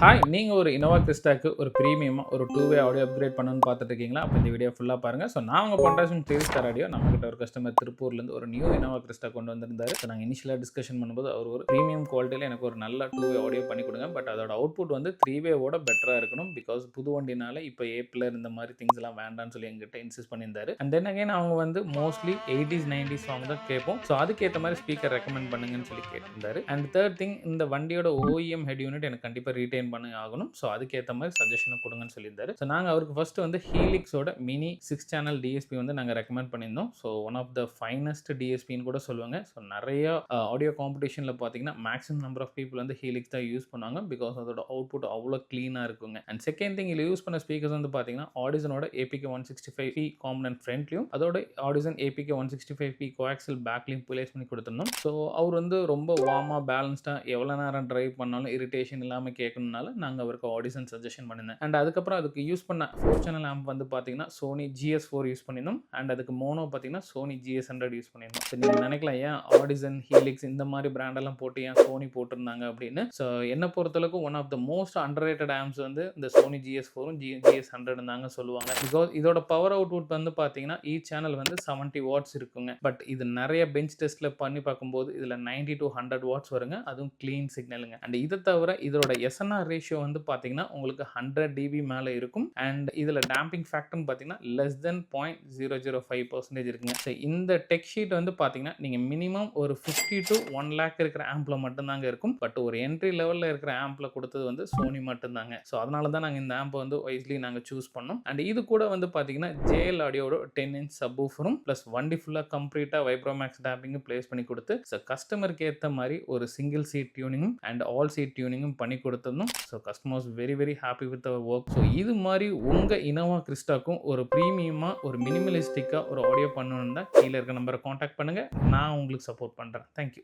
Hi, நீங்க ஒரு Innova Cristaக்கு ஒரு பிரீமியமா ஒரு 2 வே ஆடியோ அப்கிரேட் பண்ணணும்னு பார்த்துட்டு இருக்கீங்களா? அப்ப இந்த வீடியோ ஃபுல்லா பாருங்க. ஸோ நான் உங்க பொன்ராஜன் 3 ஸ்டார் ஆடியோ. நம்மகிட்ட ஒரு கஸ்டமர் திருப்பூர்லேருந்து ஒரு நியூ Innova Crista கொண்டு வந்திருந்தாரு. ஸோ நாங்க இனிஷியலா டிஸ்கஷன் பண்ணும்போது அவர் ஒரு பிரீமியம் குவாலிட்டியில எனக்கு ஒரு நல்ல 2 வே ஆடியோ பண்ணி கொடுங்க. பட் அதோட அவுட்புட் வந்து 3 வேவோட பெட்டரா இருக்கணும். பிகாஸ் புது வண்டினால இப்போ ஏப்லர் இந்த மாதிரி திங்ஸ் எல்லாம் வேண்டாம்னு சொல்லி எங்கிட்ட இன்சிஸ்ட் பண்ணியிருந்தாரு. அண்ட் தென் அகைன் அவங்க வந்து மோஸ்ட்லி 80s 90s சாங் தான் கேட்போம். ஸோ அதுக்கேற்ற மாதிரி ஸ்பீக்கர் ரெக்கமெண்ட் பண்ணுங்கன்னு சொல்லி கேட்டிருந்தாரு. அண்ட் தேர்ட் திங், இந்த வண்டியோட OEM ஹெட் யூனிட் எனக்கு கண்டிப்பாக ரீட்டைன் பண்ணி ஆகணும். ஸோ அதுக்கேற்ற மாதிரி சஜஷனை கொடுங்கன்னு சொல்லியிருந்தாரு. ஸோ நாங்கள் அவருக்கு ஃபர்ஸ்ட் வந்து ஹீலிக்ஸோட மினி 6 சேனல் டிஎஸ்பி வந்து நாங்கள் ரெக்கமெண்ட் பண்ணியிருந்தோம். So one of the finest டிஎஸ்பின்னு கூட சொல்லுவாங்க. ஸோ நிறைய ஆடியோ காம்படிஷனில் பார்த்தீங்கன்னா மேக்ஸிமம் நம்பர் ஆஃப் பீப்புள் வந்து ஹீலிக்ஸ் தான் யூஸ் பண்ணுவாங்க. பிகாஸ் அதோட அவுட்புட் அவ்வளோ க்ளீனாக இருக்குங்க. அண்ட் செகண்ட் திங், இதில் யூஸ் பண்ண ஸ்பீக்கர்ஸ் வந்து பார்த்தீங்கன்னா ஆடிசனோட APK 165P காம்பனன்ட் ஃப்ரண்ட்லையும் அதோட ஆடிசன் APK 165P கோஆக்சல் பேக்லையும் பிளேஸ் பண்ணி கொடுத்துருந்தோம். ஸோ அவர் வந்து ரொம்ப வார்மாக பேலன்ஸ்டாக எவ்வளோ நேரம் டிரைவ் பண்ணாலும் இரிட்டேஷன் இல்லாமல் கேட்கணுனால நாங்கள் அவருக்கு ஆடிசன் சஜஷன் பண்ணியிருந்தேன். அண்ட் அதுக்கப்புறம் அதுக்கு யூஸ் பண்ண 4 சேனல் ஆம்ப் வந்து பார்த்தீங்கன்னா சோனி GS4 யூஸ் பண்ணியிருந்தோம். அண்ட் அதுக்கு மோனோ பார்த்தீங்கன்னா சோனி GS100 யூஸ் பண்ணியிருந்தோம். ஸோ நீங்கள் நினைக்கலாம், ஏன் ஆடிசன், ஹீலிக்ஸ் இந்த மாதிரி பிராண்டெல்லாம் போட்டு ஏன் சோனி போட்டிருந்தாங்க அப்படின்னு. ஸோ என்னை பொறுத்தளவுக்கு one of the most underrated amps வந்து இந்த சோனி GS4ம் GS100 தாங்க சொல்லுவாங்க. பிகாஸ் இதோட பவர் அவுட்புட் வந்து பார்த்தீங்கன்னா ஈச் சேனல் வந்து 70 வாட்ஸ் இருக்குங்க. பட் இது நிறைய பெஞ்ச் டெஸ்ட்டில் பண்ணி பார்க்கும்போது இதில் 90 to 100 வாட்ஸ் வருங்க. அதுவும் க்ளீன் சிக்னலுங்க. அண்ட் இதை தவிர இதோட SNR ரேஷியோ வந்து பார்த்தீங்கன்னா உங்களுக்கு 100 dB மேலே இருக்கும். அண்ட் இதில் டேம்பிங் ஃபேக்டர்னு பார்த்தீங்கன்னா லெஸ் தென் 0.005% இருக்குங்க. ஸோ இந்த டெக் ஷீட் வந்து பார்த்தீங்கன்னா நீங்கள் மினிமம் ஒரு 50 to 1 lakh இருக்கிற ஆம்பில் மட்டும்தாங்க இருக்கும். பட் ஒரு என்ட்ரி லெவலில் இருக்கிற ஆம்பில் கொடுத்தது வந்து சோனி மட்டும்தாங்க. ஸோ அதனால தான் நாங்கள் இந்த ஆம்பை வந்து வைஸ்லி நாங்கள் சூஸ் பண்ணோம். அண்ட் இது கூட வந்து பார்த்தீங்கன்னா JL ஆடியோட 10 inch சப்வூஃபரும் ப்ளஸ் வண்டி ஃபுல்லாக கம்ப்ளீட்டாக வைப்ரோமேக்ஸ் டேம்பிங்கும் பிளேஸ் பண்ணி கொடுத்து ஸோ கஸ்டமருக்கு ஏற்ற மாதிரி ஒரு சிங்கிள் சீட் டியூனிங்கும் அண்ட் ஆல் சீட் டியூனிங்கும் பண்ணி கொடுத்துருந்தோம். So customers very happy with our work. So இது மாதிரி உங்கள் Innova Cristaக்கும் ஒரு ப்ரீமியமாக ஒரு மினிமலிஸ்டிக்காக ஒரு ஆடியோ பண்ணணும்னு தான் கீழே இருக்க நம்பரை காண்டாக்ட் பண்ணுங்கள். நான் உங்களுக்கு சப்போர்ட் பண்ணுறேன். தேங்க்யூ.